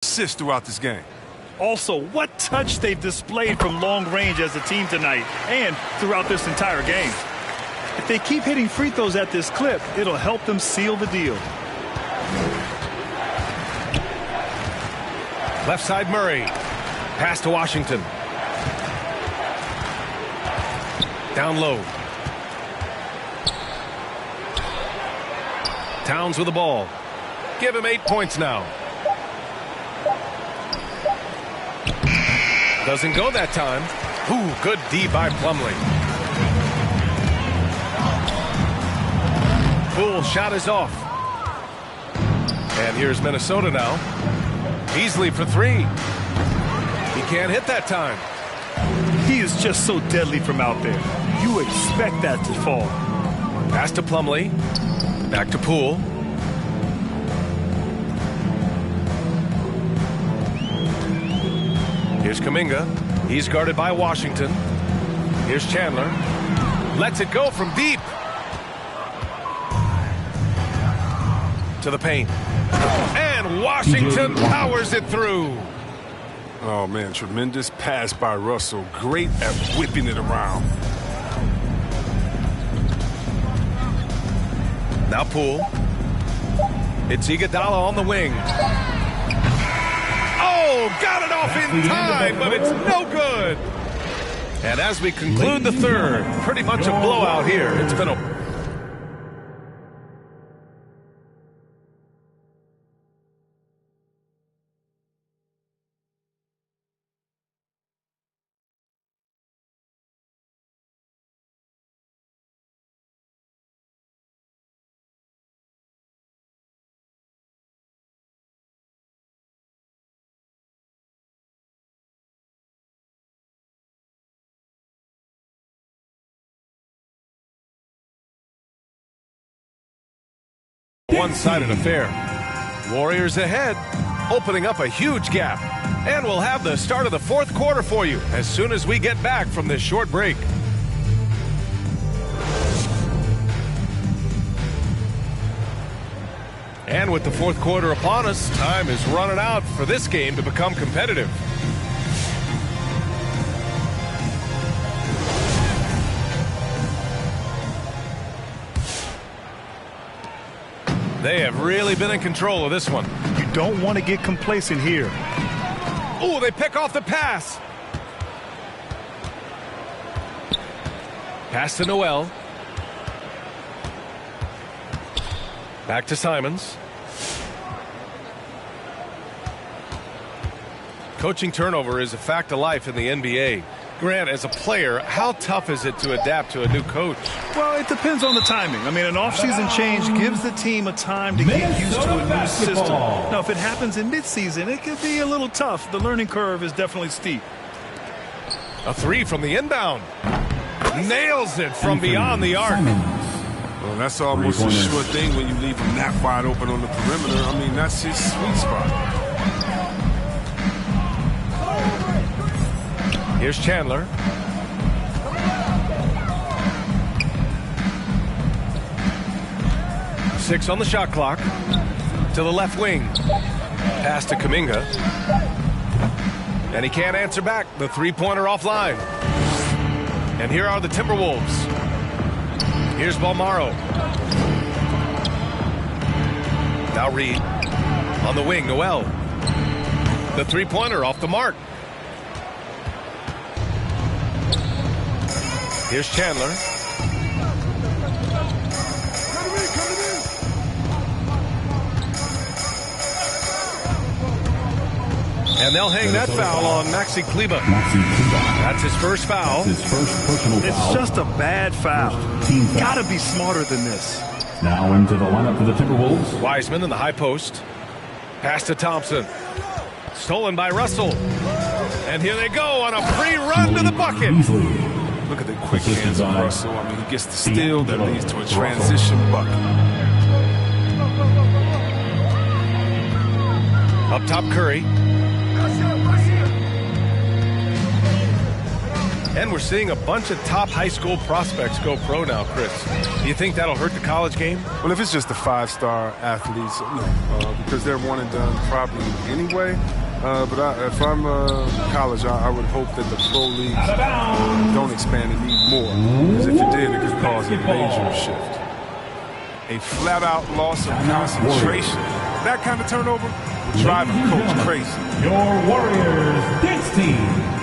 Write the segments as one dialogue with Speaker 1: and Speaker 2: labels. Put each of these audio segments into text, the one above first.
Speaker 1: assists throughout this game.
Speaker 2: Also, what touch they've displayed from long range as a team tonight and throughout this entire game. If they keep hitting free throws at this clip, it'll help them seal the deal.
Speaker 3: Left side Murray. Pass to Washington. Down low. Towns with the ball. Give him 8 points now. Doesn't go that time. Ooh, good D by Plumlee. Poole shot is off. And here's Minnesota now. Beasley for 3. He can't hit that time.
Speaker 2: He is just so deadly from out there. You expect that to fall.
Speaker 3: Pass to Plumlee. Back to Poole. Here's Kuminga. He's guarded by Washington. Here's Chandler. Lets it go from deep. To the paint. And Washington powers it through.
Speaker 1: Oh, man, tremendous pass by Russell. Great at whipping it around.
Speaker 3: Now Poole. It's Iguodala on the wing. Oh, got it off in time, but it's no good. And as we conclude the third, pretty much a blowout here. It's been a... one-sided affair. Warriors ahead, opening up a huge gap. And we'll have the start of the fourth quarter for you as soon as we get back from this short break. And with the fourth quarter upon us, time is running out for this game to become competitive. They have really been in control of this one.
Speaker 2: You don't want to get complacent here.
Speaker 3: Oh, they pick off the pass. Pass to Noel. Back to Simons. Coaching turnover is a fact of life in the NBA. Grant, as a player, how tough is it to adapt to a new coach?
Speaker 2: Well, it depends on the timing. I mean, an offseason change gives the team a time to get used to a new system. Now, if it happens in midseason, it could be a little tough. The learning curve is definitely steep.
Speaker 3: A 3 from the inbound. Nails it from beyond the arc.
Speaker 1: Well, that's almost a sure thing when you leave him that wide open on the perimeter. I mean, that's his sweet spot.
Speaker 3: Here's Chandler. Six on the shot clock. To the left wing. Pass to Kuminga. And he can't answer back. The three-pointer offline. And here are the Timberwolves. Here's Balmaro. Now Reed. On the wing, Noel. The three-pointer off the mark. Here's Chandler. And they'll hang that foul on Maxi Kleber. That's his first foul.
Speaker 4: His first personal
Speaker 2: It's
Speaker 4: foul.
Speaker 2: just a bad foul.
Speaker 4: Team foul.
Speaker 2: Gotta be smarter than this.
Speaker 4: Now into the lineup for the Timberwolves.
Speaker 3: Wiseman in the high post. Pass to Thompson. Stolen by Russell. And here they go on a free run to the bucket.
Speaker 4: Beasley.
Speaker 1: Look at the quick hands of Russell. I mean, he gets the steal that leads to a transition bucket.
Speaker 3: Up top, Curry. And we're seeing a bunch of top high school prospects go pro now, Chris. Do you think that'll hurt the college game?
Speaker 1: Well, if it's just the 5-star athletes, no, because they're one and done probably anyway. But if I'm college, I would hope that the pro leagues don't expand and need more. Because if you did, it could cause a major shift. A flat-out loss of concentration. That kind of turnover will drive a coach crazy.
Speaker 4: Your Warriors dance team.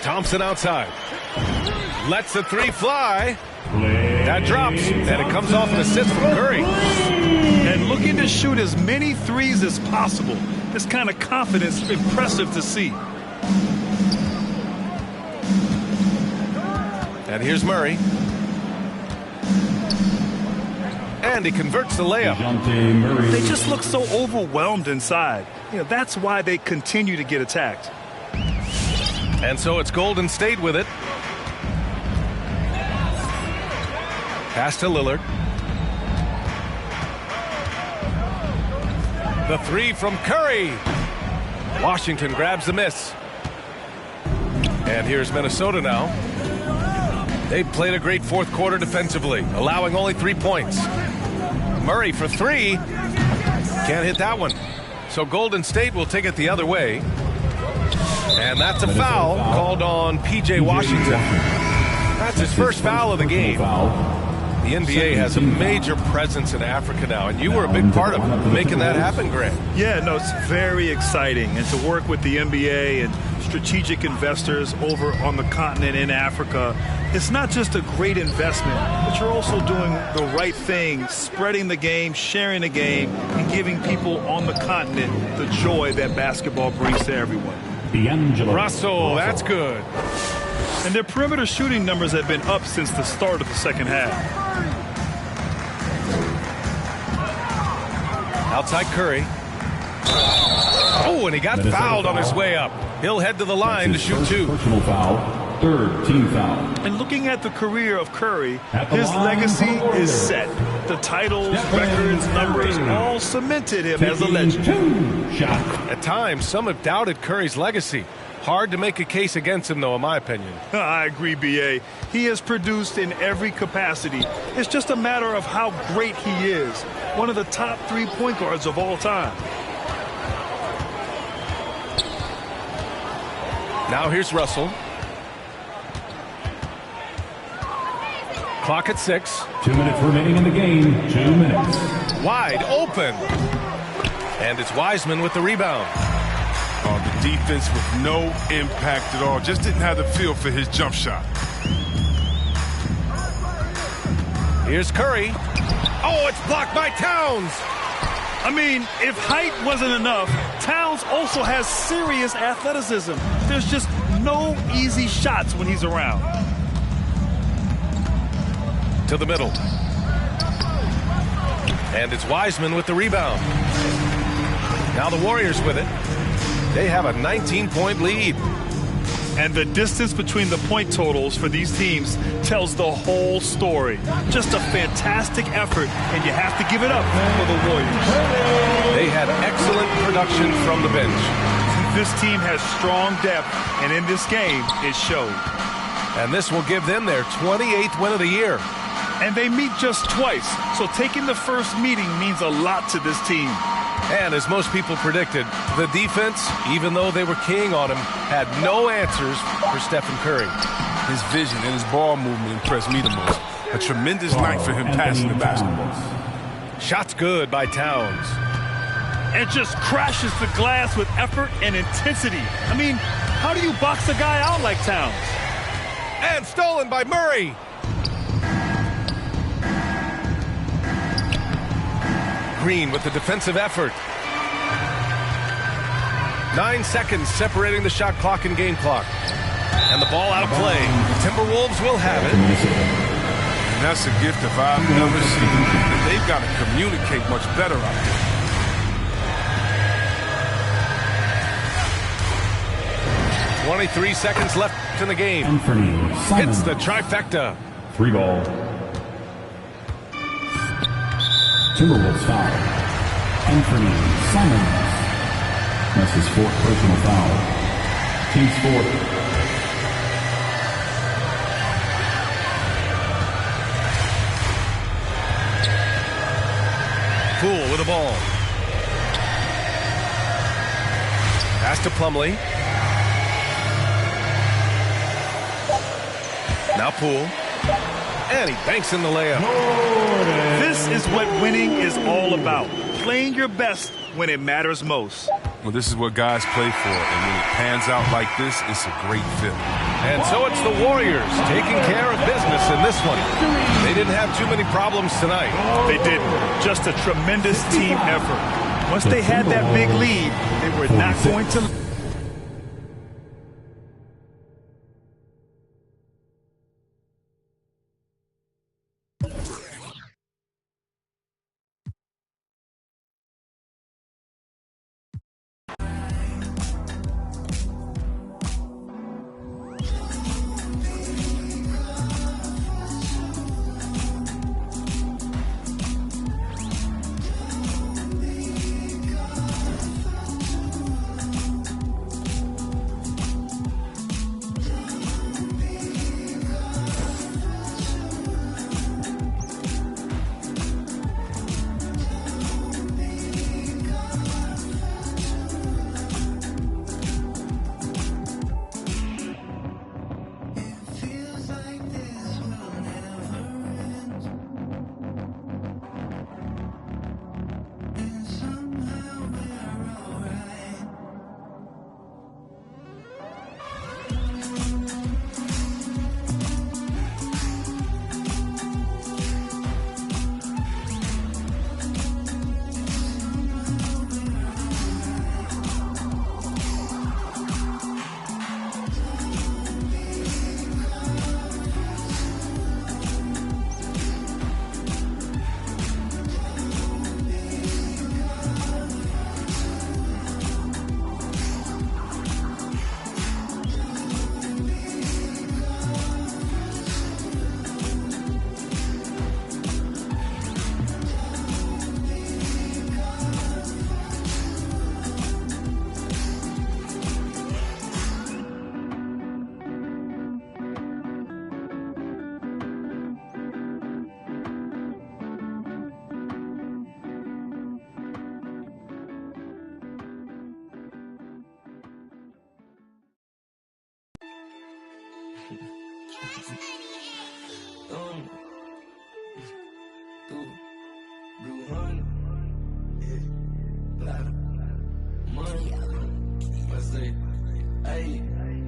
Speaker 3: Thompson outside. Lets the three fly. That drops, and it comes off an assist from Curry.
Speaker 2: And looking to shoot as many threes as possible. This kind of confidence is impressive to see.
Speaker 3: And here's Murray. And he converts the layup.
Speaker 2: They just look so overwhelmed inside. That's why they continue to get attacked.
Speaker 3: And so it's Golden State with it. Pass to Lillard. The three from Curry. Washington grabs the miss. And here's Minnesota now. They played a great fourth quarter defensively, allowing only 3 points. Murray for three. Can't hit that one. So Golden State will take it the other way. And that's a foul called on P.J. Washington. That's his first foul of the game. The NBA has a major presence in Africa now, and you were a big part of making that happen, Grant.
Speaker 2: Yeah, no, it's very exciting. And to work with the NBA and strategic investors over on the continent in Africa, it's not just a great investment, but you're also doing the right thing, spreading the game, sharing the game, and giving people on the continent the joy that basketball brings to everyone.
Speaker 3: Russell, that's good.
Speaker 2: And their perimeter shooting numbers have been up since the start of the second half.
Speaker 3: Outside Curry. Oh, and he got fouled on his way up. He'll head to the line to shoot two.
Speaker 4: Personal foul. Third team foul.
Speaker 2: And looking at the career of Curry, his legacy is set. The titles, records, numbers all cemented him as a legend.
Speaker 3: At times, some have doubted Curry's legacy. Hard to make a case against him, though, in my opinion.
Speaker 2: I agree, B.A. He has produced in every capacity. It's just a matter of how great he is. One of the top 3 point guards of all time.
Speaker 3: Now here's Russell. Clock at 6.
Speaker 4: 2 minutes remaining in the game. 2 minutes.
Speaker 3: Wide open. And it's Wiseman with the rebound.
Speaker 1: The defense with no impact at all. Just didn't have the feel for his jump shot.
Speaker 3: Here's Curry. Oh, it's blocked by Towns.
Speaker 2: I mean, if height wasn't enough, Towns also has serious athleticism. There's just no easy shots when he's around.
Speaker 3: To the middle. And it's Wiseman with the rebound. Now the Warriors with it. They have a 19-point lead.
Speaker 2: And the distance between the point totals for these teams tells the whole story. Just a fantastic effort, and you have to give it up for the Warriors.
Speaker 3: They had excellent production from the bench.
Speaker 2: This team has strong depth, and in this game, it showed.
Speaker 3: And this will give them their 28th win of the year.
Speaker 2: And they meet just twice, so taking the first meeting means a lot to this team.
Speaker 3: And as most people predicted, the defense, even though they were keying on him, had no answers for Stephen Curry.
Speaker 1: His vision and his ball movement impressed me the most. A tremendous night for him passing the basketball.
Speaker 3: Shots good by Towns.
Speaker 2: And just crashes the glass with effort and intensity. I mean, how do you box a guy out like Towns?
Speaker 3: And stolen by Murray. Green with the defensive effort. 9 seconds separating the shot clock and game clock. And the ball out of play. The Timberwolves will have it.
Speaker 1: And that's a gift if I've never seen it. And they've got to communicate much better out there.
Speaker 3: .23 seconds left in the game. Hits the trifecta.
Speaker 4: 3 ball. Timberwolves foul. Anthony Simons. That's his 4th personal foul. Team's 4th.
Speaker 3: Poole with the ball. Pass to Plumlee. Now Poole. And he banks in the layup.
Speaker 2: This is what winning is all about. Playing your best when it matters most.
Speaker 1: Well, this is what guys play for, and when it pans out like this, it's a great fit.
Speaker 3: And so it's the Warriors taking care of business in this one. They didn't have too many problems tonight.
Speaker 2: They didn't. Just a tremendous team effort. Once they had that big lead, they were not going to...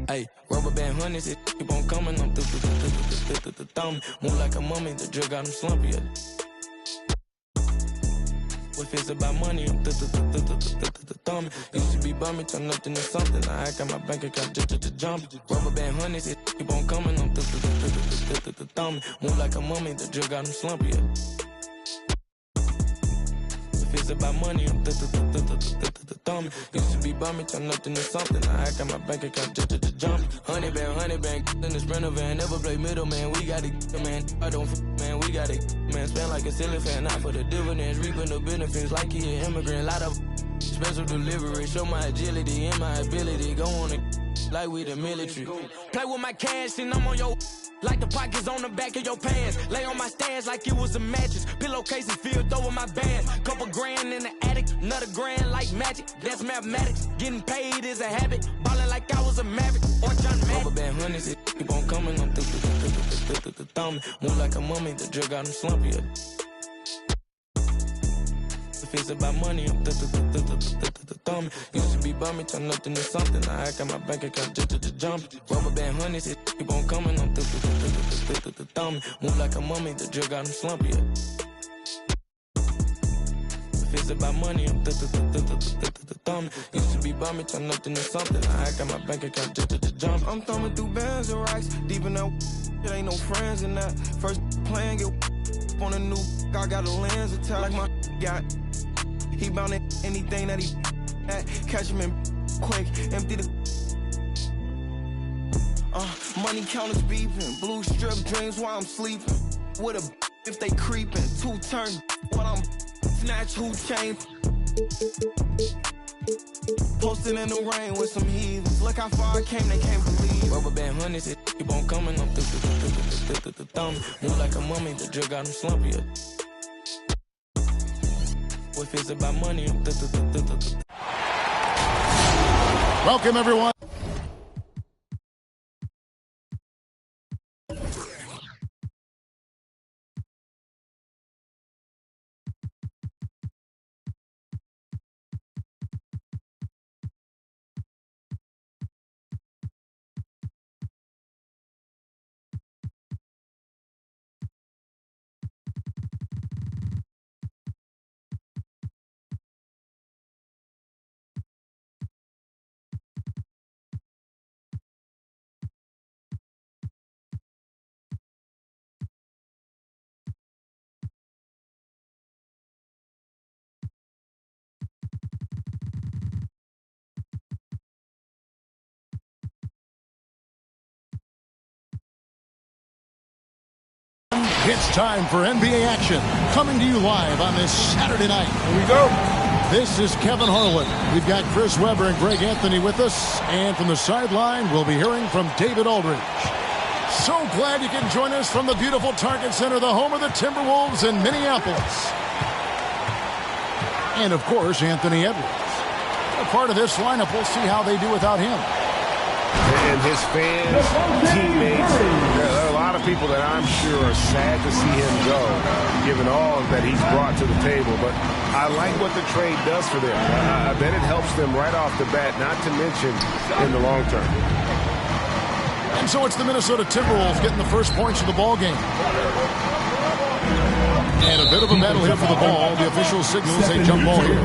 Speaker 5: Hey, rubber band hundreds, it keep on coming. I'm the thumb. Move like a mummy, the drug got him slumpy. If it's about money, I'm the thumb. Used to be bumming, turn nothing to something. I got my bank account just jump. Rubber band hundreds, it keep on coming. I'm the thumb. Move like a mummy, the drug got him slumpy. If it's about money, I'm the thumb. Used to be bumming, turn nothing to something. I got my bank account just jump. 100 band, in the sprinter van. Never play middle, man. We got it, man. I don't, man. We got it, man. Spend like a silly fan, not for the dividends. Reaping the benefits like he an immigrant. Lot of special delivery. Show my agility and my ability. Go on it like we the military. Play with my cash and I'm on your. Like the pockets on the back of your pants. Lay on my stands like it was a mattress. Pillowcases filled over my bands. Couple grand in the attic, another grand like magic. That's mathematics. Getting paid is a habit. Ballin' like I was a maverick or John Madden. Rubber band hundreds, it keep on coming. I'm the thumb. Move like a mummy, the drug got him slumpy. If it's about money, I'm the thumb. Used to be bumming, turn nothing to something. I got my bank account just jump. Rubber band hundreds, it keep on coming. I'm the thumb. Move like a mummy, the drug got him slumpy. If If it's about money, I'm thumbing. Used to be bumming, turn nothing to something. I got my bank account jump. I'm thumbing through bands and racks. Deep in that, it ain't no friends in that. First playing, get on a new, I got a lens attack like my got. He bound anything that he at. Catch him in quick, empty the. Money counters beeping, blue strip dreams while I'm sleeping. With a if they creeping, 2 turn while I'm snatch who chain. Posted in the rain with some heathens. Look how far I came, they can't believe. Rubber band hundreds, it keep on coming. I'm thumb. Move like a mummy, the drug got him slumpy. If it's about money, I'm
Speaker 6: Welcome, everyone. It's time for NBA action, coming to you live on this Saturday night. Here we go. This is Kevin Harlan. We've got Chris Webber and Greg Anthony with us, and from the sideline, we'll be hearing from David Aldridge. So glad you can join us from the beautiful Target Center, the home of the Timberwolves in Minneapolis. And, of course, Anthony Edwards. A part of this lineup, we'll see how they do without him.
Speaker 3: And his fans, teammates, there are a lot of people that I'm sure are sad to see him go, given all that he's brought to the table. But I like what the trade does for them. I bet it helps them right off the bat, not to mention in the long term.
Speaker 6: And so it's the Minnesota Timberwolves getting the first points of the ball game. And a bit of a battle here for the ball. The official signals a jump ball here.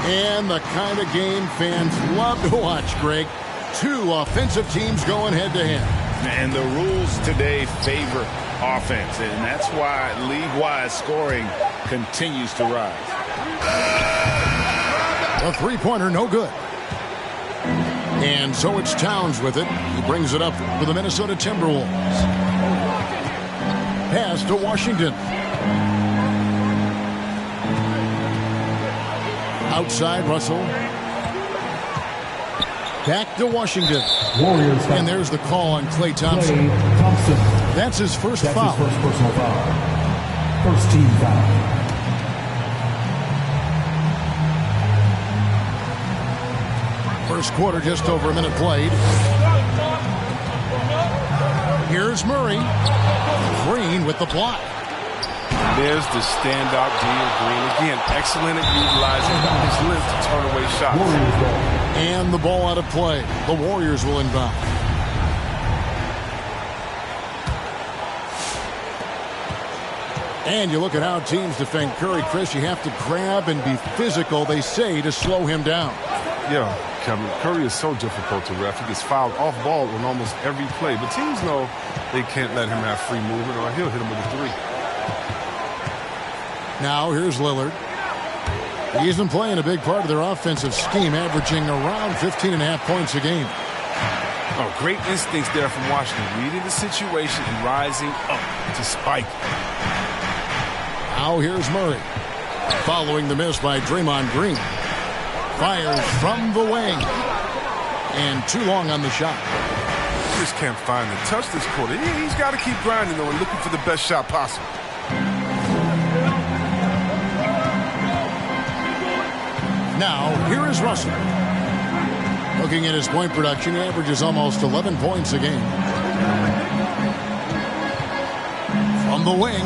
Speaker 6: And the kind of game fans love to watch, Greg. 2 offensive teams going head-to-head.
Speaker 7: And the rules today favor offense, and that's why league-wide scoring continues to rise.
Speaker 6: A three-pointer, no good. And so it's Towns with it. He brings it up for the Minnesota Timberwolves. Pass to Washington. Outside, Russell. Back to Washington.
Speaker 4: Warriors.
Speaker 6: And there's the call on Klay Thompson. That's his first foul.
Speaker 4: His first personal foul. First team foul.
Speaker 6: First quarter, just over a minute played. Here's Murray. Green with the block.
Speaker 1: There's the standout Green. Again, excellent at utilizing his length to turn away shots.
Speaker 6: And the ball out of play. The Warriors will inbound. And you look at how teams defend Curry, Chris. You have to grab and be physical, they say, to slow him down.
Speaker 1: Yeah, Kevin, Curry is so difficult to ref. He gets fouled off ball on almost every play. But teams know they can't let him have free movement or he'll hit him with a 3.
Speaker 6: Now here's Lillard. He's been playing a big part of their offensive scheme, averaging around 15.5 points a game.
Speaker 1: Oh, great instincts there from Washington, reading the situation and rising up to spike.
Speaker 6: Now here's Murray. Following the miss by Draymond Green. Fires from the wing. And too long on the shot.
Speaker 1: Just can't find the touch this quarter. He's got to keep grinding, though, and looking for the best shot possible.
Speaker 6: Now, here is Russell. Looking at his point production, he averages almost 11 points a game. From the wing.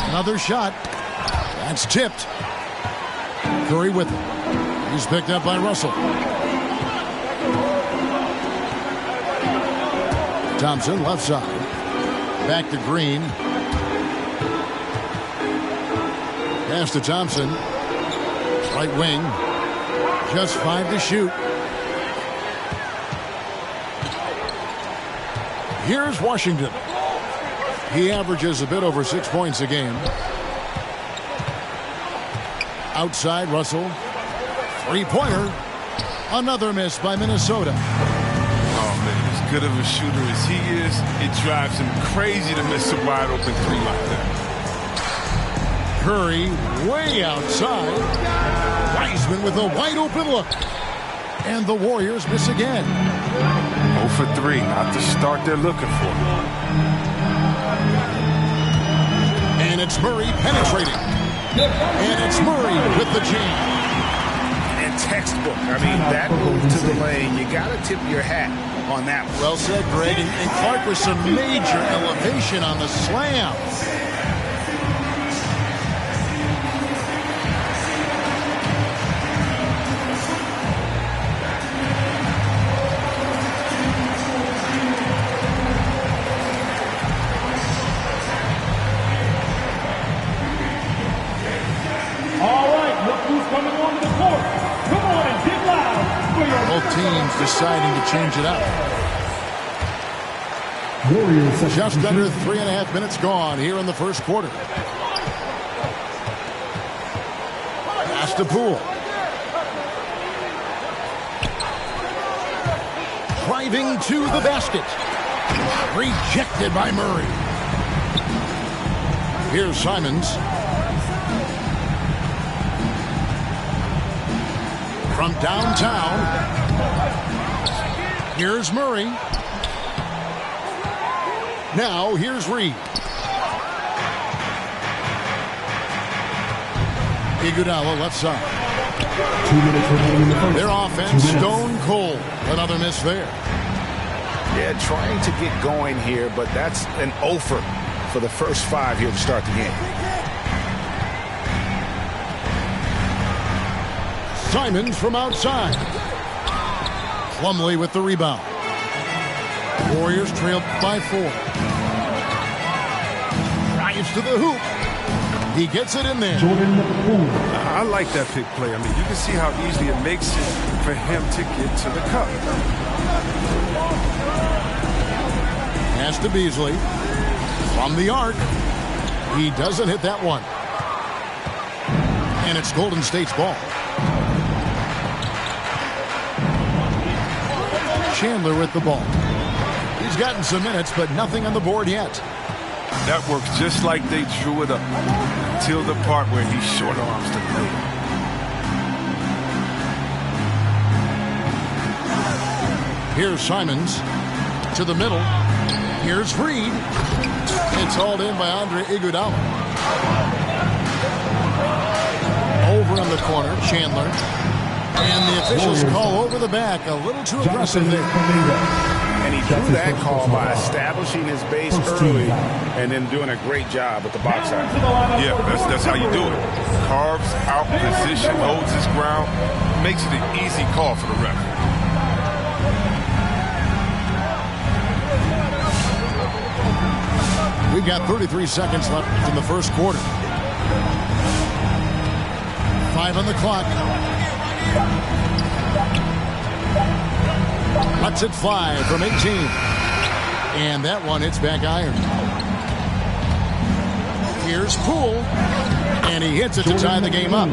Speaker 6: Another shot. That's tipped. Curry with it. He's picked up by Russell. Thompson, left side. Back to Green. pass to Thompson. Right wing. Just 5 to shoot. Here's Washington. He averages a bit over 6 points a game. Outside, Russell. Three-pointer. Another miss by Minnesota.
Speaker 1: Oh, man, as good of a shooter as he is, it drives him crazy to miss a wide-open three like that.
Speaker 6: Curry way outside. Wiseman with a wide-open look. And the Warriors miss again.
Speaker 1: 0 for 3, not the start they're looking for.
Speaker 6: And it's Murray penetrating. And it's Murray with the chain.
Speaker 7: And textbook. I mean, that move to the lane, you got to tip your hat on that one.
Speaker 6: Well said, Greg. And Clark with some major elevation on the slam. Teams deciding to change it up.
Speaker 4: Warriors
Speaker 6: just under 3.5 minutes gone here in the first quarter. Pass to Poole. Driving to the basket. Rejected by Murray. Here's Simons. From downtown. Here's Murray. Now here's Reed. Iguodala left side.
Speaker 4: 2 minutes remaining in the first.
Speaker 6: Their offense stone cold. Another miss there.
Speaker 7: Yeah, trying to get going here, but that's an offer for the first 5 here to start the game.
Speaker 6: Simons from outside. Plumlee with the rebound. Warriors trailed by 4. Drives to the hoop. He gets it in there.
Speaker 1: I like that pick play. I mean, you can see how easily it makes it for him to get to the cup.
Speaker 6: Pass to Beasley. From the arc. He doesn't hit that one. And it's Golden State's ball. Chandler with the ball. He's gotten some minutes, but nothing on the board yet.
Speaker 1: That works just like they drew it up until the part where he short arms the play.
Speaker 6: Here's Simons to the middle. Here's Reed. It's hauled in by Andre Iguodala. Over in the corner, Chandler. And the officials call over the back. A little too aggressive there.
Speaker 7: And he drew that call by establishing his base early and then doing a great job with the box out.
Speaker 1: Yeah, that's how you do it. Carves out position, holds his ground, makes it an easy call for the ref.
Speaker 6: We've got 33 seconds left in the first quarter. 5 on the clock. Lets it fly from 18. And that one hits back iron. Here's Poole. And he hits it to tie the game up.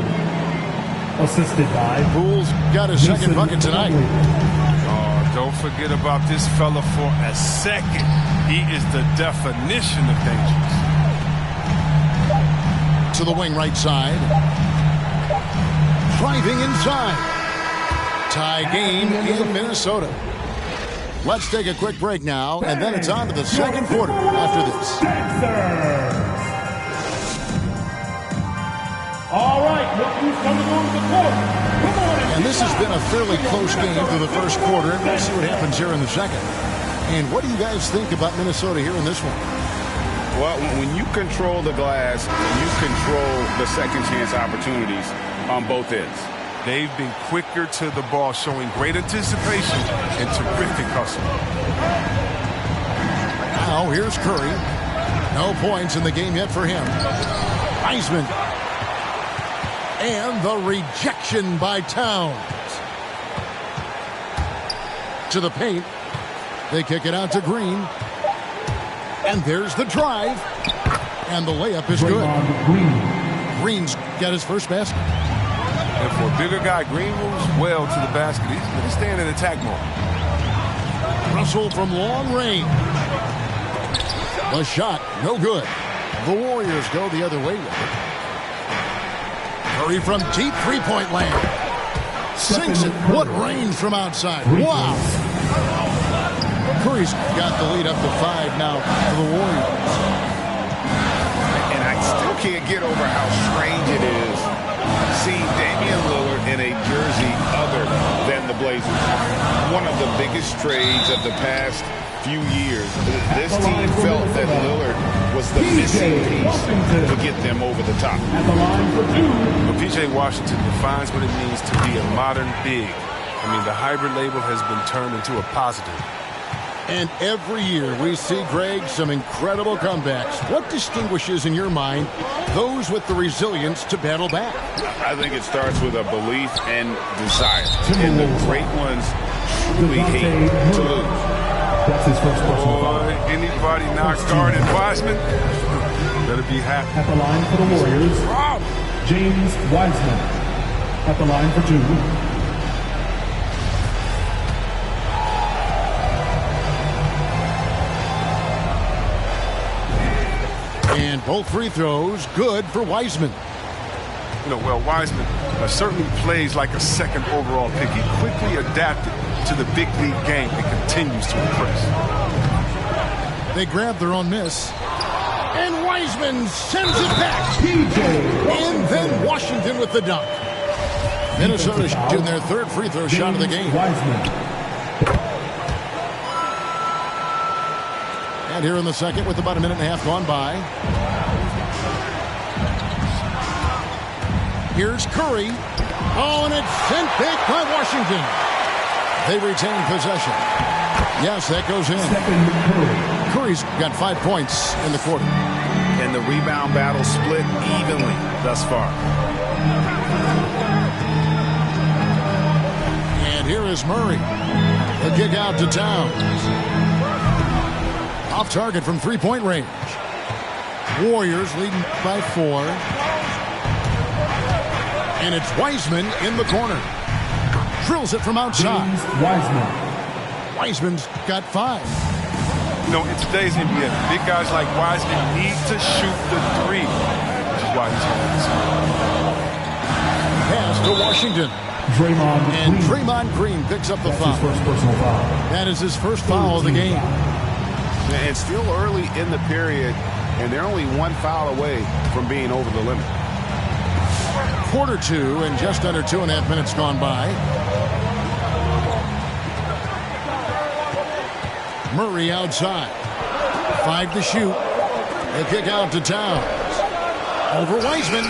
Speaker 4: Assisted by
Speaker 6: Poole's got his second bucket tonight.
Speaker 1: Oh, don't forget about this fella for a second. He is the definition of dangerous.
Speaker 6: To the wing right side. Driving inside. Tie game in Minnesota. Let's take a quick break now, and then it's on to the second quarter after this.
Speaker 4: All right, look who's coming on the court. Come on.
Speaker 6: And this has been a fairly close game through the first quarter, and we'll see what happens here in the second. And what do you guys think about Minnesota here in this one?
Speaker 7: Well, when you control the glass, you control the second chance opportunities on both ends.
Speaker 1: They've been quicker to the ball, showing great anticipation and terrific hustle.
Speaker 6: Now, here's Curry. No points in the game yet for him. Wiseman And the rejection by Towns. To the paint. They kick it out to Green. And there's the drive. And the layup is good. Green's got his first basket.
Speaker 1: And for a bigger guy, Green moves well to the basket. He's staying in attack mode.
Speaker 6: Russell from long range. The shot, no good. The Warriors go the other way with it. Curry from deep three-point land. Sinks it. What range from outside. Wow. Curry's got the lead up to 5 now for the Warriors.
Speaker 7: And I still can't get over how strange it is seeing Damian Lillard in a jersey other than the Blazers. One of the biggest trades of the past few years. This team felt that Lillard was the missing piece to get them over the top.
Speaker 1: Well, P.J. Washington defines what it means to be a modern big. I mean, the hybrid label has been turned into a positive.
Speaker 6: And every year we see, Greg, some incredible comebacks. What distinguishes, in your mind, those with the resilience to battle back?
Speaker 7: I think it starts with a belief and desire. And the great ones truly hate to lose.
Speaker 4: That's his first personal foul.
Speaker 1: Anybody not guarding Wiseman better be happy.
Speaker 4: At the line for the Warriors, James Wiseman. At the line for 2.
Speaker 6: And both free throws good for Wiseman.
Speaker 1: You know, well, Wiseman certainly plays like a second overall pick. He quickly adapted to the big league game and continues to impress.
Speaker 6: They grab their own miss. And Wiseman sends it back. And then Washington with the dunk. Minnesota shooting their third free throw shot of the game. And here in the second with about a minute and a half gone by. Here's Curry. Oh, and it's sent back by Washington. They retain possession. Yes, that goes in. Curry's got 5 points in the quarter.
Speaker 7: And the rebound battle split evenly thus far.
Speaker 6: And here is Murray. The kick out to Towns. Off target from three-point range. Warriors leading by 4. And it's Wiseman in the corner. Drills it from outside. Wiseman's got 5.
Speaker 1: You know, in today's NBA, big guys like Wiseman need to shoot the 3, which is why he's on this.
Speaker 6: Pass to Washington. And Draymond Green picks up the foul. That is his first foul of the game.
Speaker 7: And still early in the period, and they're only 1 foul away from being over the limit.
Speaker 6: Quarter 2 and just under 2.5 minutes gone by. Murray outside. 5 to shoot. They kick out to Towns. Over Wiseman.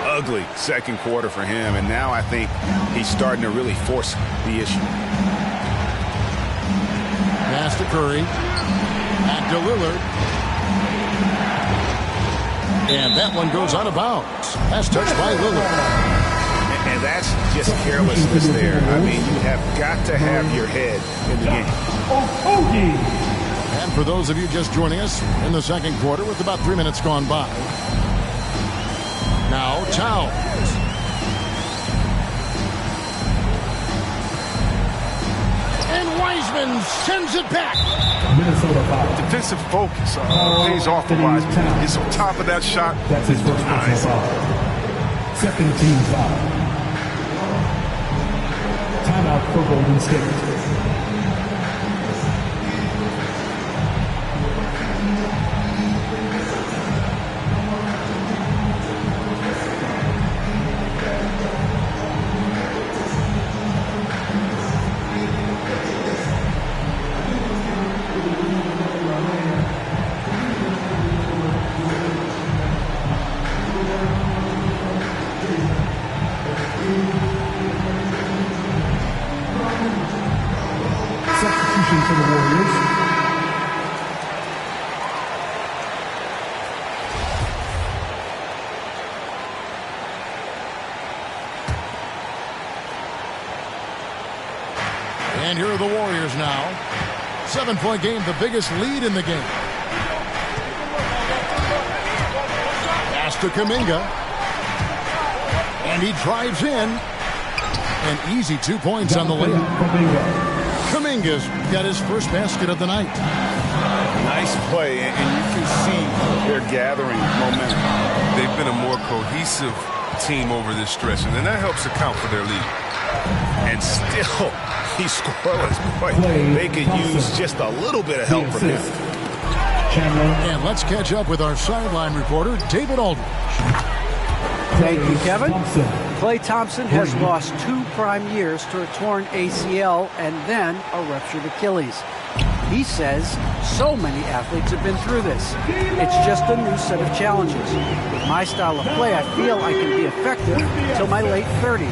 Speaker 7: Ugly second quarter for him, and now I think he's starting to really force the issue.
Speaker 6: Pass to Curry. Back to Lillard. And that one goes out of bounds. Pass touched by Lillard.
Speaker 7: And that's just carelessness there. I mean, you have got to have your head in the game.
Speaker 6: And for those of you just joining us in the second quarter with about 3 minutes gone by. Now Towns. And Wiseman sends it back.
Speaker 4: Minnesota foul.
Speaker 1: Defensive focus pays off for Wiseman. He's on top of that shot.
Speaker 4: That's his first personal foul. Second team foul. Timeout for Golden State.
Speaker 6: And here are the Warriors now. 7-point game, the biggest lead in the game. Pass to Kuminga. And he drives in. An easy 2 points on the layup. Kuminga's got his first basket of the night.
Speaker 7: Nice play, and you can see they're gathering momentum.
Speaker 1: They've been a more cohesive team over this stretch, and then that helps account for their lead.
Speaker 7: And still, he's scoreless. Boy, they could use just a little bit of help from him.
Speaker 6: And let's catch up with our sideline reporter, David Aldridge.
Speaker 8: Thank you, Kevin. Klay Thompson has lost 2 prime years to a torn ACL and then a ruptured Achilles. He says so many athletes have been through this. It's just a new set of challenges. With my style of play, I feel I can be effective till my late 30s.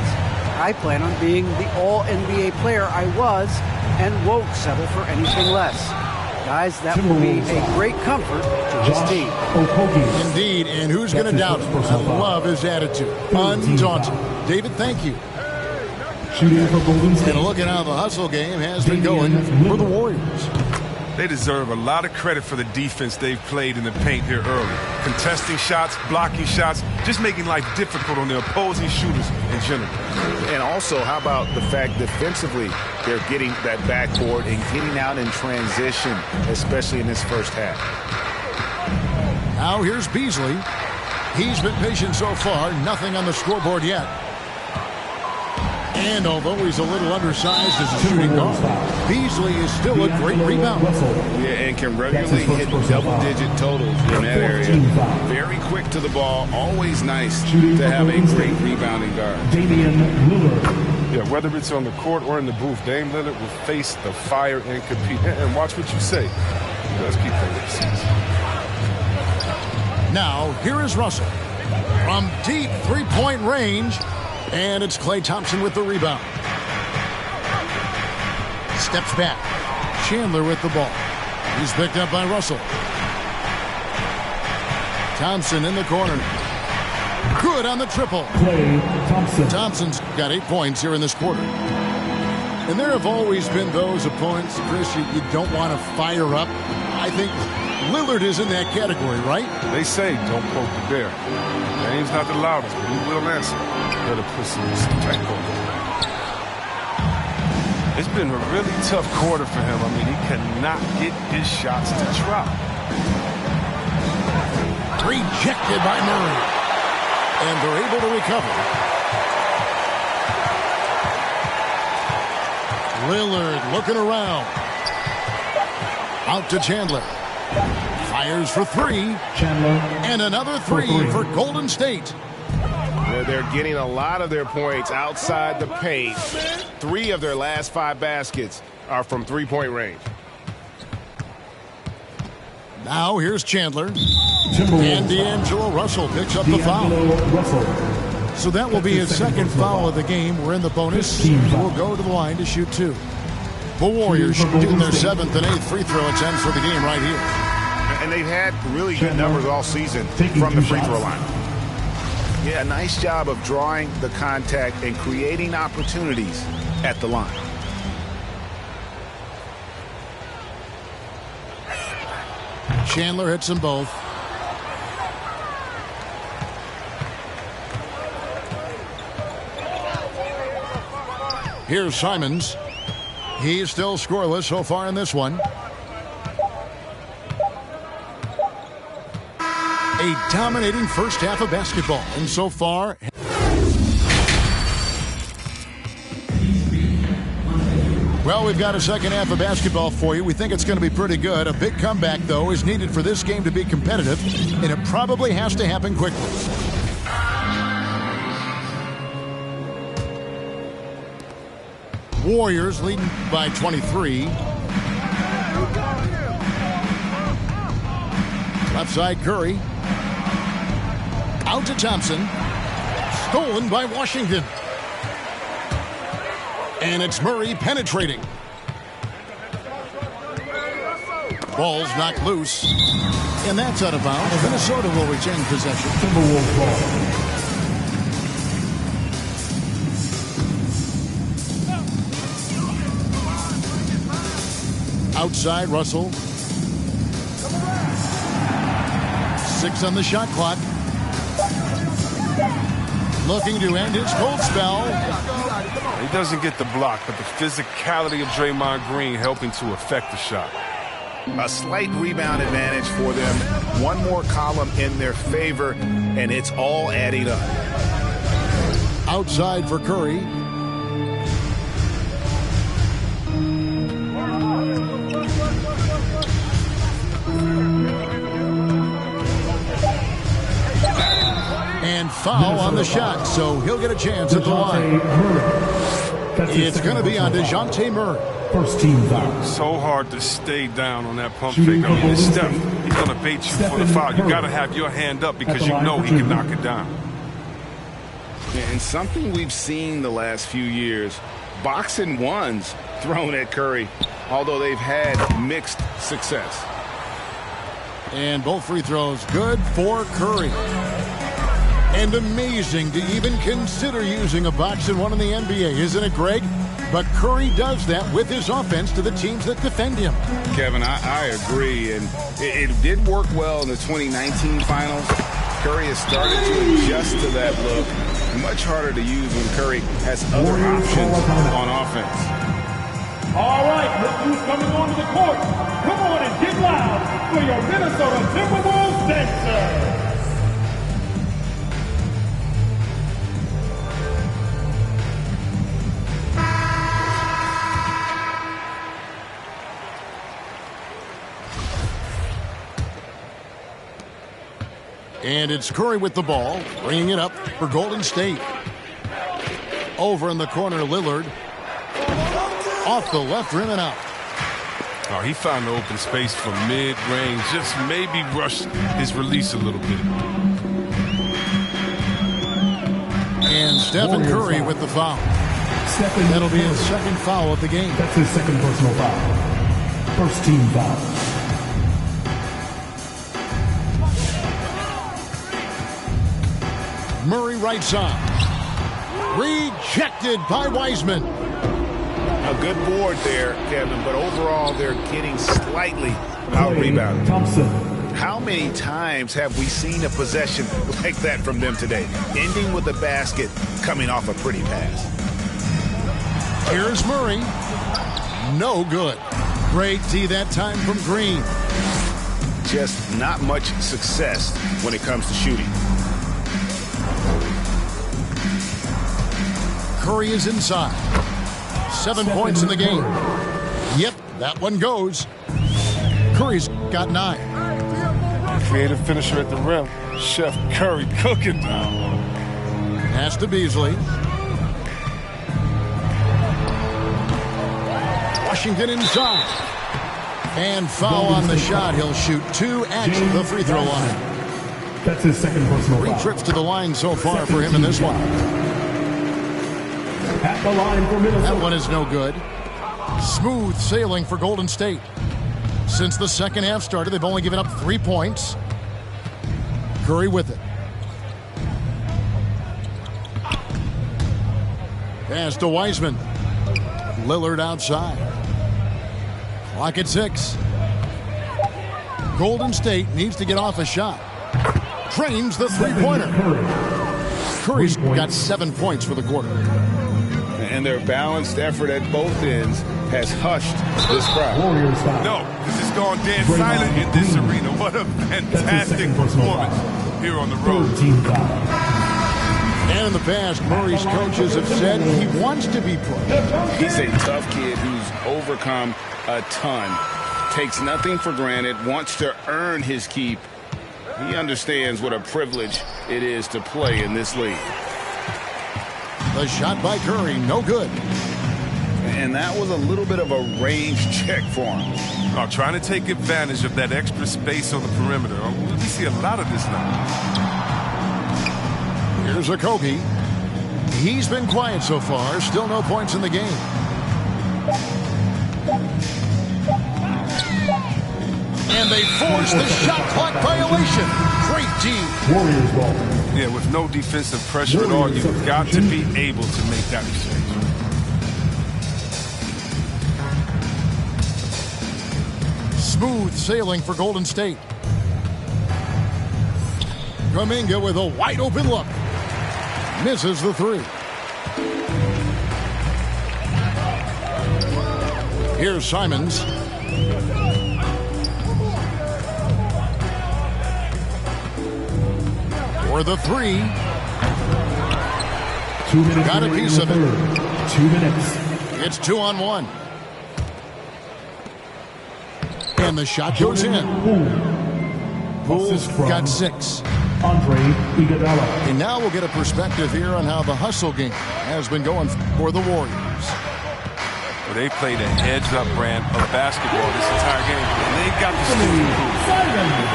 Speaker 8: I plan on being the all-NBA player I was and won't settle for anything less. Guys, that will be a great comfort to his team.
Speaker 6: Indeed, and who's going to doubt him? I love his attitude. Undaunted. David, thank you. And looking how the hustle game has been going for the Warriors.
Speaker 1: They deserve a lot of credit for the defense they've played in the paint here early. Contesting shots, blocking shots, just making life difficult on the opposing shooters in general.
Speaker 7: And also, how about the fact defensively, they're getting that backboard and getting out in transition, especially in this first half.
Speaker 6: Now here's Beasley. He's been patient so far, nothing on the scoreboard yet. And although he's a little undersized as a shooting guard, Beasley is still a great rebounder.
Speaker 7: Yeah, and can regularly hit double-digit totals in that area. Very quick to the ball, always nice to have a great rebounding guard.
Speaker 1: Yeah, whether it's on the court or in the booth, Dame Lillard will face the fire and compete. And watch what you say. Let's keep that receipts.
Speaker 6: Now, here is Russell. From deep three-point range. And it's Klay Thompson with the rebound. Steps back. Chandler with the ball. He's picked up by Russell. Thompson in the corner. Good on the triple.
Speaker 4: Klay Thompson.
Speaker 6: Thompson's got 8 points here in this quarter. And there have always been those opponents, Chris, you don't want to fire up. I think Lillard is in that category, right?
Speaker 1: They say don't poke the bear. Dame's not the loudest, but he will answer. Better put some respect on him. It's been a really tough quarter for him. I mean, he cannot get his shots to drop.
Speaker 6: Rejected by Murray. And they're able to recover. Lillard looking around. Out to Chandler. Fires for 3.
Speaker 4: Chandler.
Speaker 6: And another 3 for Golden State.
Speaker 7: They're getting a lot of their points outside the paint. 3 of their last 5 baskets are from three-point range.
Speaker 6: Now here's Chandler. And D'Angelo Russell picks up the foul. So that will be his second foul of the game. We're in the bonus. We'll go to the line to shoot 2. The Warriors shooting their 7th and 8th free throw attempts for the game right here.
Speaker 7: And they've had really good numbers all season from the free throw line. Yeah, nice job of drawing the contact and creating opportunities at the line.
Speaker 6: Chandler hits them both. Here's Simons. He's still scoreless so far in this one. A dominating first half of basketball. And so far... Well, we've got a second half of basketball for you. We think it's going to be pretty good. A big comeback, though, is needed for this game to be competitive. And it probably has to happen quickly. Warriors leading by 23. Left side, Curry. Out to Thompson. Stolen by Washington. And it's Murray penetrating. Ball's knocked loose. And that's out of bounds. Minnesota will retain possession.
Speaker 4: Timberwolves ball.
Speaker 6: Outside, Russell. 6 on the shot clock. Looking to end his cold spell.
Speaker 1: He doesn't get the block, but the physicality of Draymond Green helping to affect the shot.
Speaker 7: A slight rebound advantage for them. One more column in their favor, and it's all adding up.
Speaker 6: Outside for Curry. And foul on the shot, so he'll get a chance at the line. It's going to be on DeJounte Murray.
Speaker 4: First team foul.
Speaker 1: So hard to stay down on that pump fake. I mean, it's Steph. He's going to bait you for the foul. You got to have your hand up because you know he can knock it down.
Speaker 7: And something we've seen the last few years, boxing ones thrown at Curry, although they've had mixed success.
Speaker 6: And both free throws good for Curry. And amazing to even consider using a box and one in the NBA, isn't it, Greg? But Curry does that with his offense to the teams that defend him.
Speaker 7: Kevin, I agree, and it did work well in the 2019 finals. Curry has started to adjust to that look. Much harder to use when Curry has other options on offense.
Speaker 4: All right, look who's coming onto the court. Come on and get loud for your Minnesota Timberwolves dancers.
Speaker 6: And it's Curry with the ball, bringing it up for Golden State. Over in the corner, Lillard. Off the left rim and out.
Speaker 1: Oh, he found the open space from mid-range. Just maybe rushed his release a little bit.
Speaker 6: And Stephen Curry with the foul. That'll be his second foul of the game.
Speaker 4: That's his second personal foul. First team foul.
Speaker 6: Murray right side. Rejected by Wiseman.
Speaker 7: A good board there, Kevin, but overall they're getting slightly out-rebounded.
Speaker 4: Thompson.
Speaker 7: How many times have we seen a possession like that from them today? Ending with a basket, coming off a pretty pass.
Speaker 6: Here's Murray. No good. Great D that time from Green.
Speaker 7: Just not much success when it comes to shooting.
Speaker 6: Curry is inside. 7 points in the game. Yep, that one goes. Curry's got 9.
Speaker 1: Creative finisher at the rim. Chef Curry cooking down.
Speaker 6: Pass to Beasley. Washington inside. And foul on the shot. He'll shoot 2 at the free throw line.
Speaker 4: That's his second personal foul.
Speaker 6: 3 trips to the line so far for him in this one.
Speaker 4: At the line for Minnesota.
Speaker 6: That one is no good. Smooth sailing for Golden State. Since the second half started, they've only given up 3 points. Curry with it. Pass to Wiseman. Lillard outside. Clock at 6. Golden State needs to get off a shot. Trains the three-pointer. Curry's got 7 points for the quarter.
Speaker 7: And their balanced effort at both ends has hushed this crowd.
Speaker 1: No, this is gone dead silent in this arena. What a fantastic performance here on the road.
Speaker 6: And in the past, Murray's coaches have said he wants to be pro.
Speaker 7: He's a tough kid who's overcome a ton. Takes nothing for granted, wants to earn his keep. He understands what a privilege it is to play in this league.
Speaker 6: The shot by Curry, no good.
Speaker 7: And that was a little bit of a range check for him.
Speaker 1: Trying to take advantage of that extra space on the perimeter. We see a lot of this now.
Speaker 6: Here's Okogie. He's been quiet so far. Still no points in the game. And they force the shot clock violation. Great D.
Speaker 4: Warriors ball.
Speaker 1: Yeah, with no defensive pressure at all, you've got to be able to make that exchange.
Speaker 6: Smooth sailing for Golden State. Kuminga with a wide open look. Misses the three. Here's Simons. For the three.
Speaker 4: 2 minutes.
Speaker 6: Got a piece of it.
Speaker 4: 2 minutes.
Speaker 6: It's 2-on-1. And the shot goes in. Poole got 6.
Speaker 4: Andre Iguodala.
Speaker 6: And now we'll get a perspective here on how the hustle game has been going for the Warriors.
Speaker 1: Well, they played a heads-up brand of basketball this entire game, and they've got the steal.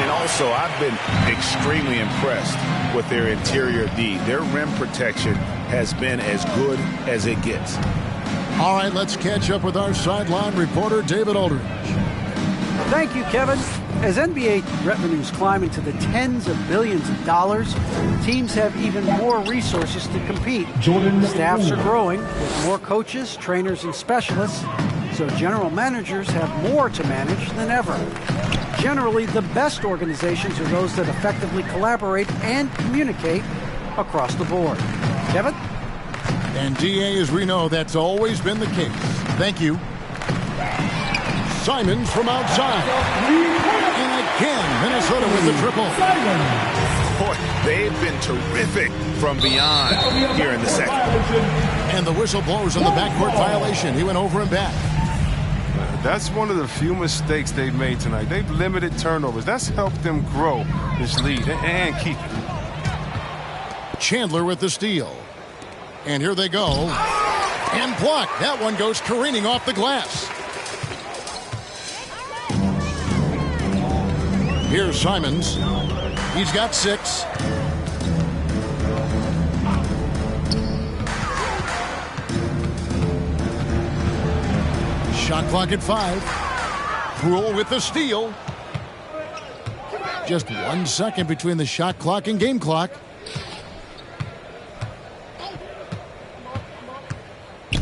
Speaker 7: And also, I've been extremely impressed with their interior D. Their rim protection has been as good as it gets.
Speaker 6: All right, let's catch up with our sideline reporter, David Aldridge.
Speaker 8: Thank you, Kevin. As NBA revenues climb into the tens of billions of dollars, teams have even more resources to compete. Staffs are growing with more coaches, trainers, and specialists, so general managers have more to manage than ever. Generally, the best organizations are those that effectively collaborate and communicate across the board. Kevin?
Speaker 6: And DA, as we know, that's always been the case. Thank you. Simons from outside. And again, Minnesota with the triple.
Speaker 7: Boy, they've been terrific from beyond here in the second.
Speaker 6: And the whistle blows on the backcourt violation. He went over and back.
Speaker 1: That's one of the few mistakes they've made tonight. They've limited turnovers. That's helped them grow this lead and keep it.
Speaker 6: Chandler with the steal. And here they go. And blocked. That one goes careening off the glass. Here's Simons. He's got 6. Shot clock at 5. Poole with the steal. Just 1 second between the shot clock and game clock.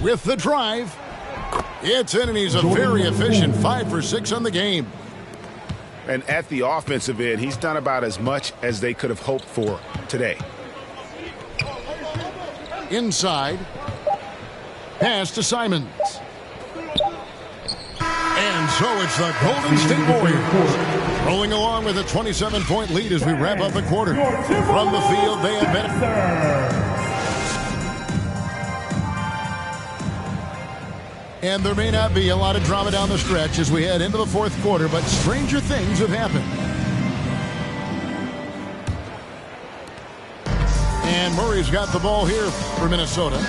Speaker 6: With the drive. It's in, and he's a very efficient 5 for 6 on the game.
Speaker 7: And at the offensive end, he's done about as much as they could have hoped for today.
Speaker 6: Inside. Pass to Simons. And so it's the Golden State Warriors rolling along with a 27-point lead as we wrap up the quarter. From the field, they have been. And there may not be a lot of drama down the stretch as we head into the fourth quarter, but stranger things have happened. And Murray's got the ball here for Minnesota.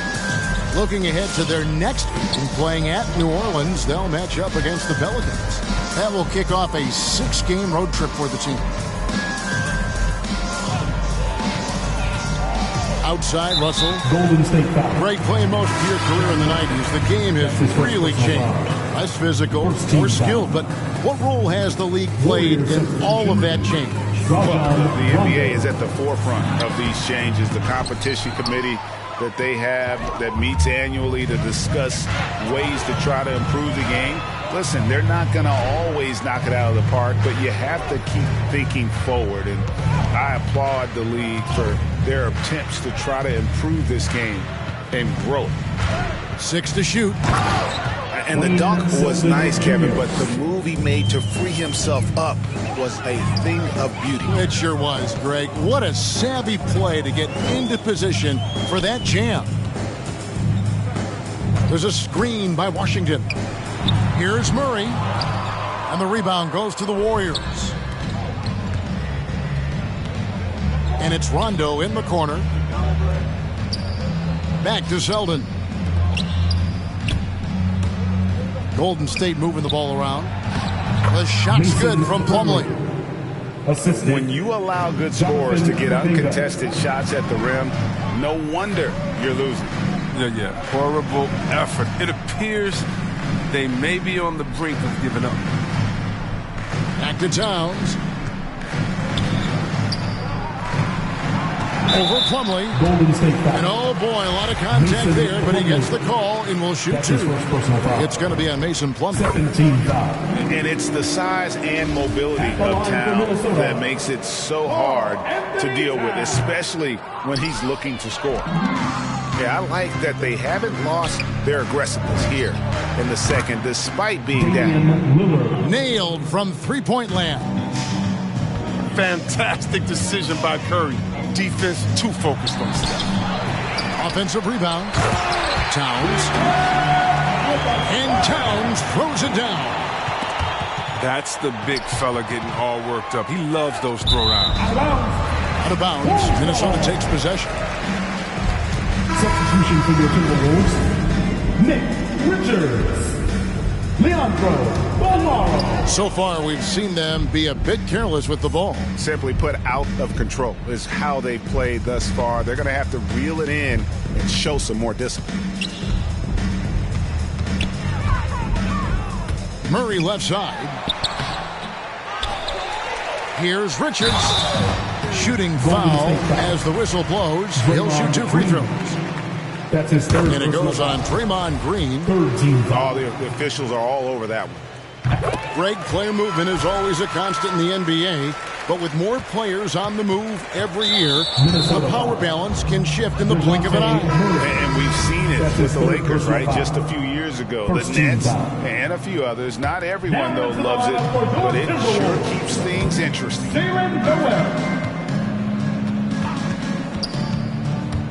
Speaker 6: Looking ahead to their next game, playing at New Orleans, they'll match up against the Pelicans. That will kick off a 6-game road trip for the team. Outside, Russell.
Speaker 4: Golden State foul.
Speaker 6: Great playing most of your career in the 90s. The game has really changed. Less physical, more skilled. But what role has the league played in all of that change?
Speaker 7: Well, the NBA is at the forefront of these changes. The competition committee that they have that meets annually to discuss ways to try to improve the game. Listen, they're not going to always knock it out of the park, but you have to keep thinking forward. And I applaud the league for their attempts to try to improve this game and grow it.
Speaker 6: 6 to shoot.
Speaker 7: And the dunk was nice, Kevin, but the move he made to free himself up was a thing of beauty.
Speaker 6: It sure was, Greg. What a savvy play to get into position for that jam. There's a screen by Washington. Here's Murray. And the rebound goes to the Warriors. And it's Rondo in the corner. Back to Selden. Golden State moving the ball around. The shot's good from Plumlee.
Speaker 7: When you allow good scorers to get uncontested shots at the rim, no wonder you're losing.
Speaker 1: Yeah. Horrible effort. It appears they may be on the brink of giving up.
Speaker 6: Back to Towns. Over Plumlee.
Speaker 4: Golden State foul.
Speaker 6: And oh boy, a lot of contact there, but he gets the call and will shoot
Speaker 4: That's his
Speaker 6: 2.
Speaker 4: first personal foul.
Speaker 6: It's going to be on Mason Plumlee.
Speaker 4: 17 foul.
Speaker 7: And it's the size and mobility of Towns that makes it so hard to deal with, especially when he's looking to score. Yeah, I like that they haven't lost their aggressiveness here in the second, despite being down.
Speaker 6: Nailed from three-point land.
Speaker 1: Fantastic decision by Curry. Defense too focused on Steph.
Speaker 6: Offensive rebound. Towns. And Towns throws it down.
Speaker 1: That's the big fella getting all worked up. He loves those throwdowns.
Speaker 6: Out of bounds. Minnesota takes possession.
Speaker 4: Substitution for your Timberwolves. Nick Richards. Leandro Bernaaaa.
Speaker 6: So far, we've seen them be a bit careless with the ball.
Speaker 7: Simply put, out of control is how they played thus far. They're going to have to reel it in and show some more discipline.
Speaker 6: Murray left side. Here's Richards. Shooting foul as the whistle blows. He'll shoot 2 free throws.
Speaker 4: That's his third.
Speaker 6: And it goes on Draymond Green.
Speaker 4: Third team foul.
Speaker 7: The officials are all over that one.
Speaker 6: Greg, player movement is always a constant in the NBA, but with more players on the move every year, the power balance can shift in the blink of an eye.
Speaker 7: And we've seen it with the Lakers, right, just a few years ago. The Nets and a few others. Not everyone, though, loves it, but it sure keeps things interesting.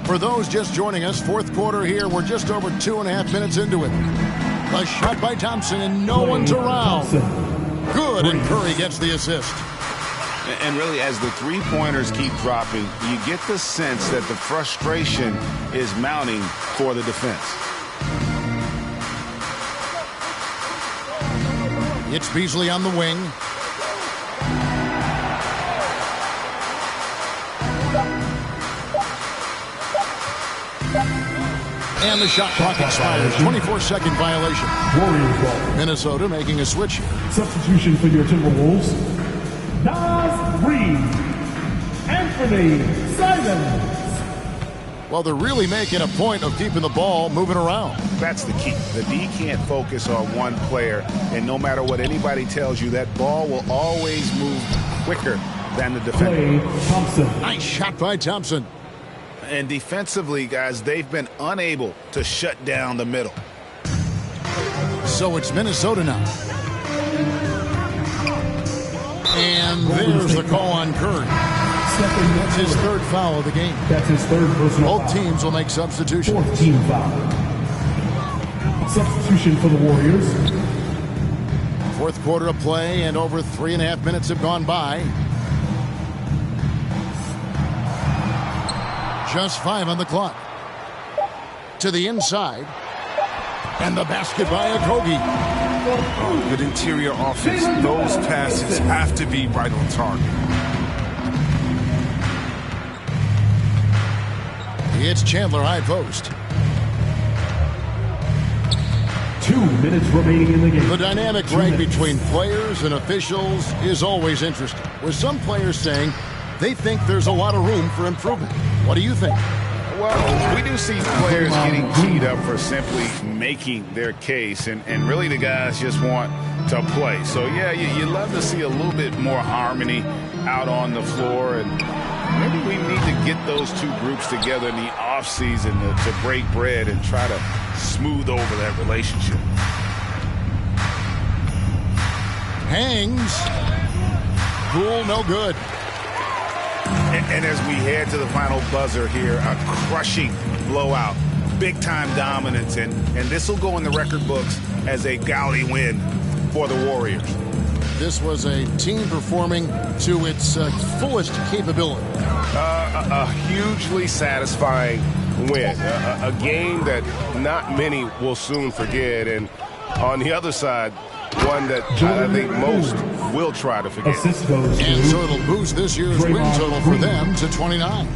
Speaker 6: For those just joining us, fourth quarter here, we're just over 2.5 minutes into it. A shot by Thompson, and no one's around. Good, and Curry gets the assist.
Speaker 7: And really, as the three-pointers keep dropping, you get the sense that the frustration is mounting for the defense.
Speaker 6: It's Beasley on the wing. And the shot clock expires. 24-second violation.
Speaker 4: Warriors ball.
Speaker 6: Minnesota making a switch here.
Speaker 4: Substitution for your Timberwolves. Nas Reed. Anthony Simons.
Speaker 6: Well, they're really making a point of keeping the ball moving around.
Speaker 7: That's the key. The D can't focus on one player, and no matter what anybody tells you, that ball will always move quicker than the defender.
Speaker 4: Klay Thompson.
Speaker 6: Nice shot by Thompson.
Speaker 7: And defensively, guys, they've been unable to shut down the middle.
Speaker 6: So it's Minnesota now. And there's the call on Curry. That's his third foul of the game.
Speaker 4: That's his third personal
Speaker 6: Both
Speaker 4: foul.
Speaker 6: teams will make substitutions.
Speaker 4: Fourth team foul. Substitution for the Warriors.
Speaker 6: Fourth quarter of play, and over 3.5 minutes have gone by. Just 5 on the clock. To the inside. And the basket by Okogie.
Speaker 1: Oh, good interior offense. Those passes have to be right on target.
Speaker 6: It's Chandler high post.
Speaker 4: 2 minutes remaining in the game.
Speaker 6: The dynamic rank between players and officials is always interesting, with some players saying they think there's a lot of room for improvement. What do you think?
Speaker 7: Well, we do see players getting teed up for simply making their case, and really the guys just want to play. So, yeah, you love to see a little bit more harmony out on the floor, and maybe we need to get those two groups together in the offseason to break bread and try to smooth over that relationship.
Speaker 6: Hangs. Cool, no good.
Speaker 7: And as we head to the final buzzer here, a crushing blowout, big-time dominance, and this will go in the record books as a gaudy win for the Warriors.
Speaker 6: This was a team performing to its fullest capability.
Speaker 3: A hugely satisfying win. A game that not many will soon forget. And on the other side, one that I think most will try to forget.
Speaker 4: Assist goes to
Speaker 6: And so it'll boost this year's win total for them to 29.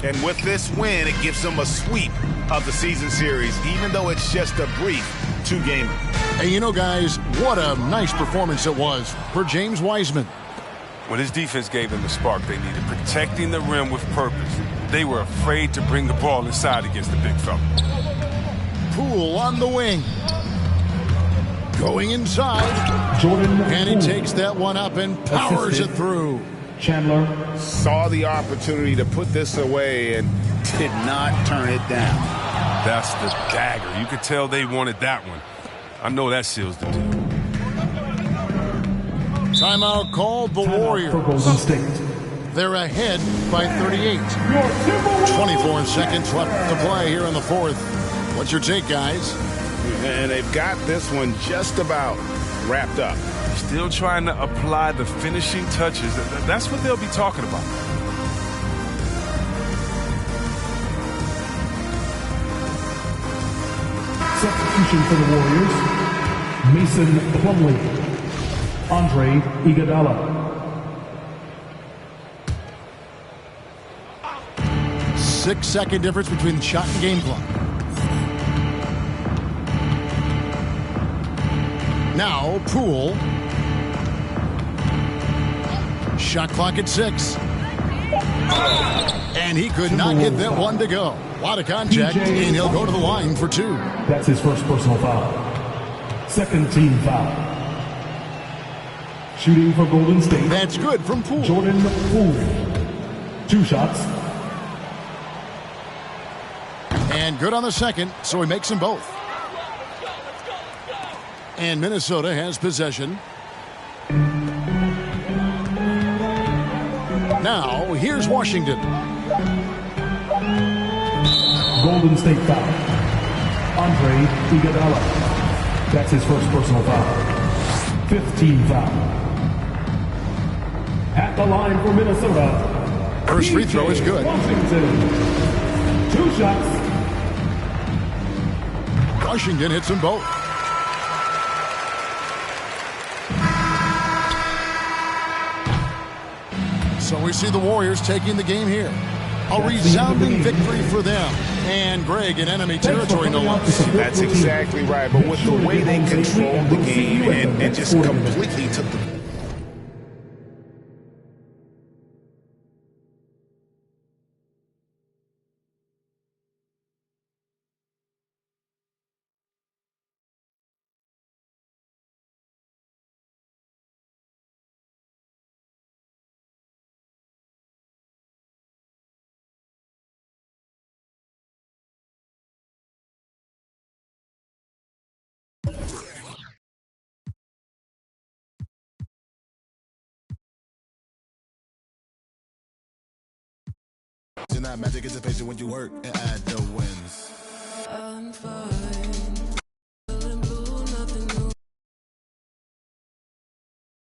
Speaker 7: And with this win, it gives them a sweep of the season series, even though it's just a brief 2-gamer.
Speaker 6: Hey, you know, guys, what a nice performance it was for James Wiseman.
Speaker 1: When his defense gave them the spark they needed, protecting the rim with purpose. they were afraid to bring the ball inside against the big fella.
Speaker 6: Poole on the wing. Going inside.
Speaker 4: Jordan
Speaker 6: And he
Speaker 4: Poole.
Speaker 6: takes that one up and powers
Speaker 4: Assisted.
Speaker 6: it through.
Speaker 4: Chandler.
Speaker 7: Saw the opportunity to put this away and did not turn it down.
Speaker 1: That's the dagger. You could tell they wanted that one. I know that seals the deal.
Speaker 6: Timeout called the
Speaker 4: Timeout
Speaker 6: Warriors.
Speaker 4: for Golden State.
Speaker 6: They're ahead by 38.
Speaker 4: Your Timberwolves.
Speaker 6: 24 seconds left to play here in the fourth. What's your take, guys?
Speaker 7: And they've got this one just about wrapped up.
Speaker 1: Still trying to apply the finishing touches. That's what they'll be talking about.
Speaker 4: Substitution for the Warriors. Mason Plumlee. Andre Iguodala.
Speaker 6: 6-second difference between the shot and game clock. Now, Poole. Shot clock at 6. And he could not get that one to go. A lot of contact, and he'll go to the line for 2.
Speaker 4: That's his first personal foul. Second team foul. Shooting for Golden State.
Speaker 6: That's good from Poole.
Speaker 4: Jordan Poole. 2 shots.
Speaker 6: And good on the second, so he makes them both. And Minnesota has possession. Now, here's Washington.
Speaker 4: Golden State foul. Andre Iguodala. That's his first personal foul. 15 foul. At the line for Minnesota.
Speaker 6: First free throw is good.
Speaker 4: Washington. 2 shots.
Speaker 6: Washington hits them both. So we see the Warriors taking the game here. A resounding victory for them. And Greg in enemy territory no longer.
Speaker 7: That's exactly right. But with the way they controlled the game and just completely took the...
Speaker 9: Magic is a patient when you work and add the wins.